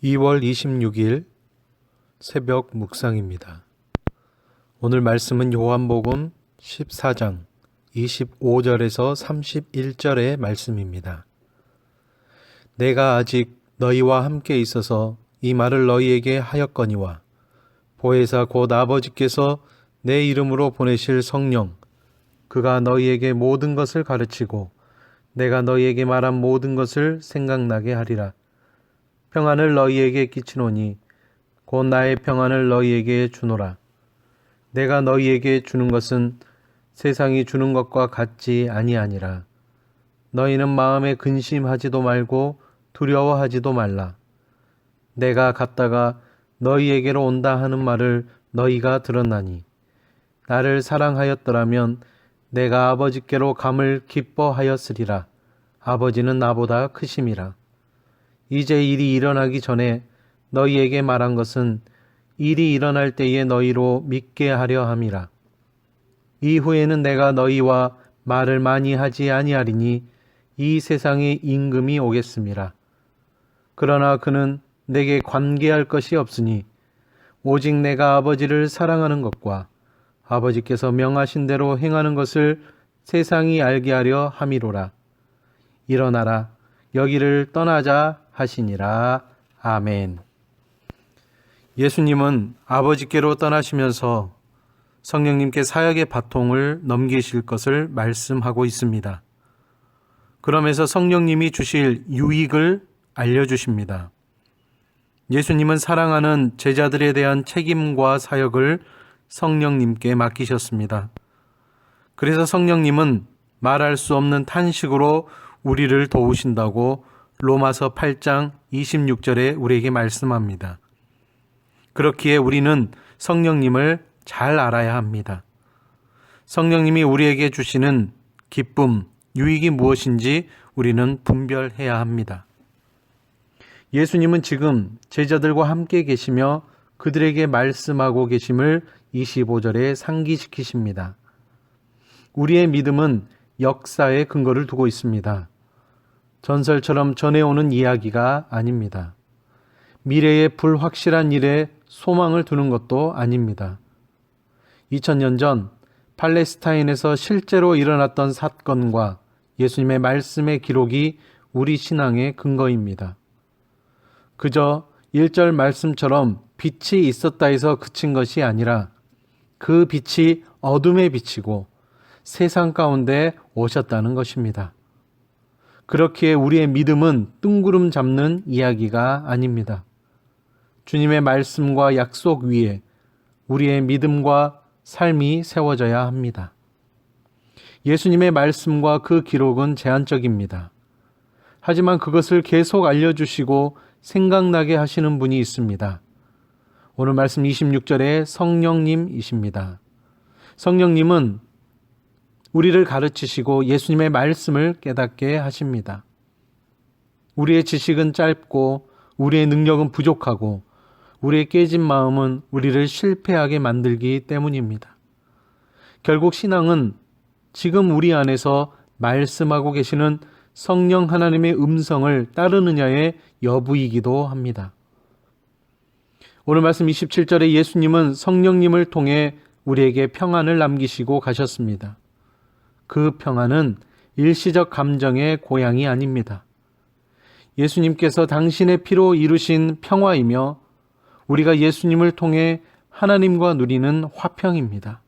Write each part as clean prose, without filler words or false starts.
2월 26일 새벽 묵상입니다. 오늘 말씀은 요한복음 14장 25절에서 31절의 말씀입니다. 내가 아직 너희와 함께 있어서 이 말을 너희에게 하였거니와 보혜사 곧 아버지께서 내 이름으로 보내실 성령 그가 너희에게 모든 것을 가르치고 내가 너희에게 말한 모든 것을 생각나게 하리라. 평안을 너희에게 끼치노니 곧 나의 평안을 너희에게 주노라. 내가 너희에게 주는 것은 세상이 주는 것과 같지 아니하니라. 너희는 마음에 근심하지도 말고 두려워하지도 말라. 내가 갔다가 너희에게로 온다 하는 말을 너희가 들었나니 나를 사랑하였더라면 내가 아버지께로 감을 기뻐하였으리라. 아버지는 나보다 크심이라. 이제 일이 일어나기 전에 너희에게 말한 것은 일이 일어날 때에 너희로 믿게 하려 함이라. 이후에는 내가 너희와 말을 많이 하지 아니하리니 이 세상에 임금이 오겠음이라. 그러나 그는 내게 관계할 것이 없으니 오직 내가 아버지를 사랑하는 것과 아버지께서 명하신 대로 행하는 것을 세상이 알게 하려 함이로라. 일어나라, 여기를 떠나자 하시니라. 아멘. 예수님은 아버지께로 떠나시면서 성령님께 사역의 바통을 넘기실 것을 말씀하고 있습니다. 그러면서 성령님이 주실 유익을 알려주십니다. 예수님은 사랑하는 제자들에 대한 책임과 사역을 성령님께 맡기셨습니다. 그래서 성령님은 말할 수 없는 탄식으로 우리를 도우신다고 로마서 8장 26절에 우리에게 말씀합니다. 그렇기에 우리는 성령님을 잘 알아야 합니다. 성령님이 우리에게 주시는 기쁨, 유익이 무엇인지 우리는 분별해야 합니다. 예수님은 지금 제자들과 함께 계시며 그들에게 말씀하고 계심을 25절에 상기시키십니다. 우리의 믿음은 역사에 근거를 두고 있습니다. 전설처럼 전해오는 이야기가 아닙니다. 미래의 불확실한 일에 소망을 두는 것도 아닙니다. 2000년 전 팔레스타인에서 실제로 일어났던 사건과 예수님의 말씀의 기록이 우리 신앙의 근거입니다. 그저 1절 말씀처럼 빛이 있었다 해서 그친 것이 아니라 그 빛이 어둠에 비치고 세상 가운데 오셨다는 것입니다. 그렇기에 우리의 믿음은 뜬구름 잡는 이야기가 아닙니다. 주님의 말씀과 약속 위에 우리의 믿음과 삶이 세워져야 합니다. 예수님의 말씀과 그 기록은 제한적입니다. 하지만 그것을 계속 알려주시고 생각나게 하시는 분이 있습니다. 오늘 말씀 26절에 성령님이십니다. 성령님은 우리를 가르치시고 예수님의 말씀을 깨닫게 하십니다. 우리의 지식은 짧고 우리의 능력은 부족하고 우리의 깨진 마음은 우리를 실패하게 만들기 때문입니다. 결국 신앙은 지금 우리 안에서 말씀하고 계시는 성령 하나님의 음성을 따르느냐의 여부이기도 합니다. 오늘 말씀 27절에 예수님은 성령님을 통해 우리에게 평안을 남기시고 가셨습니다. 그 평안은 일시적 감정의 고향이 아닙니다. 예수님께서 당신의 피로 이루신 평화이며 우리가 예수님을 통해 하나님과 누리는 화평입니다.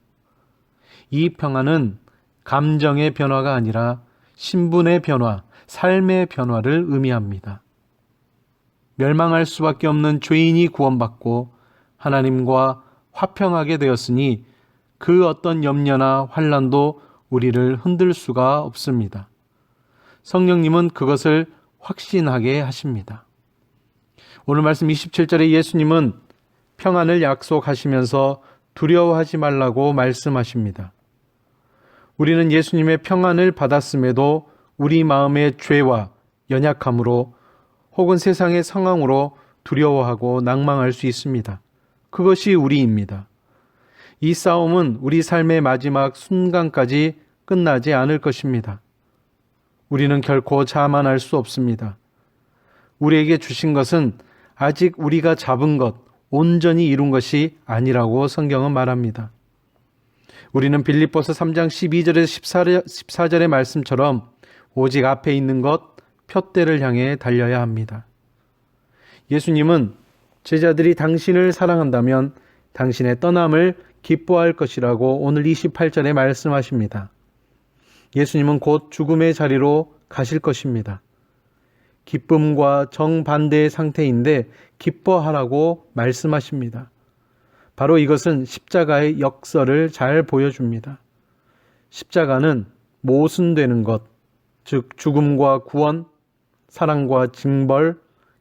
이 평안은 감정의 변화가 아니라 신분의 변화, 삶의 변화를 의미합니다. 멸망할 수밖에 없는 죄인이 구원받고 하나님과 화평하게 되었으니 그 어떤 염려나 환난도 우리를 흔들 수가 없습니다. 성령님은 그것을 확신하게 하십니다. 오늘 말씀 27절에 예수님은 평안을 약속하시면서 두려워하지 말라고 말씀하십니다. 우리는 예수님의 평안을 받았음에도 우리 마음의 죄와 연약함으로 혹은 세상의 상황으로 두려워하고 낭망할 수 있습니다. 그것이 우리입니다. 이 싸움은 우리 삶의 마지막 순간까지 끝나지 않을 것입니다. 우리는 결코 자만할 수 없습니다. 우리에게 주신 것은 아직 우리가 잡은 것, 온전히 이룬 것이 아니라고 성경은 말합니다. 우리는 빌립보서 3장 12절에서 14절의 말씀처럼 오직 앞에 있는 것, 표대를 향해 달려야 합니다. 예수님은 제자들이 당신을 사랑한다면 당신의 떠남을 기뻐할 것이라고 오늘 28절에 말씀하십니다. 예수님은 곧 죽음의 자리로 가실 것입니다. 기쁨과 정반대의 상태인데 기뻐하라고 말씀하십니다. 바로 이것은 십자가의 역설을 잘 보여줍니다. 십자가는 모순되는 것, 즉 죽음과 구원, 사랑과 징벌,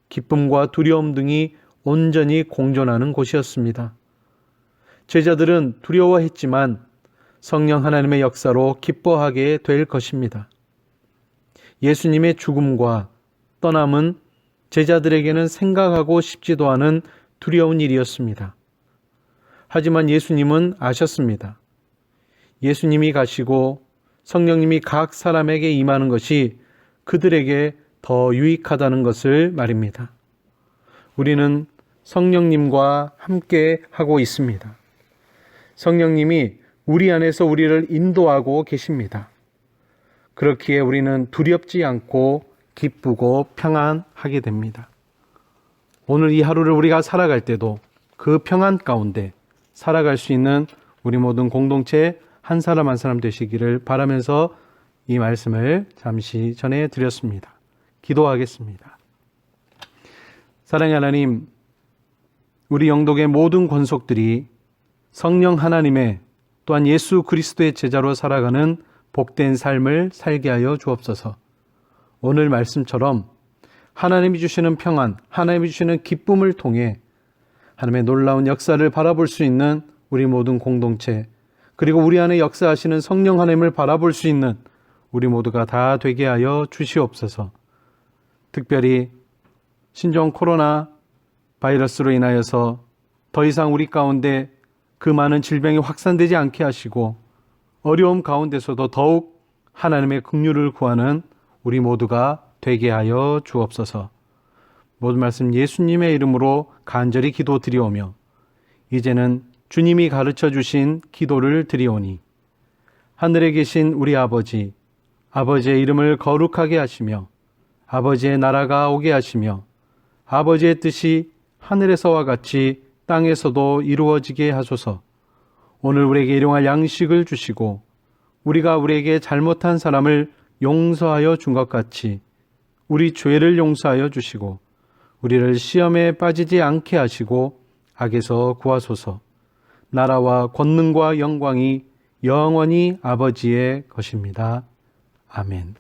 기쁨과 두려움 등이 온전히 공존하는 곳이었습니다. 제자들은 두려워했지만 성령 하나님의 역사로 기뻐하게 될 것입니다. 예수님의 죽음과 떠남은 제자들에게는 생각하고 싶지도 않은 두려운 일이었습니다. 하지만 예수님은 아셨습니다. 예수님이 가시고 성령님이 각 사람에게 임하는 것이 그들에게 더 유익하다는 것을 말입니다. 우리는 성령님과 함께 하고 있습니다. 성령님이 우리 안에서 우리를 인도하고 계십니다. 그렇기에 우리는 두렵지 않고 기쁘고 평안하게 됩니다. 오늘 이 하루를 우리가 살아갈 때도 그 평안 가운데 살아갈 수 있는 우리 모든 공동체 한 사람 한 사람 되시기를 바라면서 이 말씀을 잠시 전해드렸습니다. 기도하겠습니다. 사랑의 하나님, 우리 영독의 모든 권속들이 성령 하나님의 또한 예수 그리스도의 제자로 살아가는 복된 삶을 살게 하여 주옵소서. 오늘 말씀처럼 하나님이 주시는 평안, 하나님이 주시는 기쁨을 통해 하나님의 놀라운 역사를 바라볼 수 있는 우리 모든 공동체, 그리고 우리 안에 역사하시는 성령 하나님을 바라볼 수 있는 우리 모두가 다 되게 하여 주시옵소서. 특별히 신종 코로나 바이러스로 인하여서 더 이상 우리 가운데 그 많은 질병이 확산되지 않게 하시고 어려움 가운데서도 더욱 하나님의 긍휼을 구하는 우리 모두가 되게 하여 주옵소서. 모든 말씀 예수님의 이름으로 간절히 기도드리오며 이제는 주님이 가르쳐 주신 기도를 드리오니 하늘에 계신 우리 아버지, 아버지의 이름을 거룩하게 하시며 아버지의 나라가 오게 하시며 아버지의 뜻이 하늘에서와 같이 땅에서도 이루어지게 하소서. 오늘 우리에게 일용할 양식을 주시고 우리가 우리에게 잘못한 사람을 용서하여 준 것 같이 우리 죄를 용서하여 주시고 우리를 시험에 빠지지 않게 하시고 악에서 구하소서. 나라와 권능과 영광이 영원히 아버지의 것입니다. 아멘.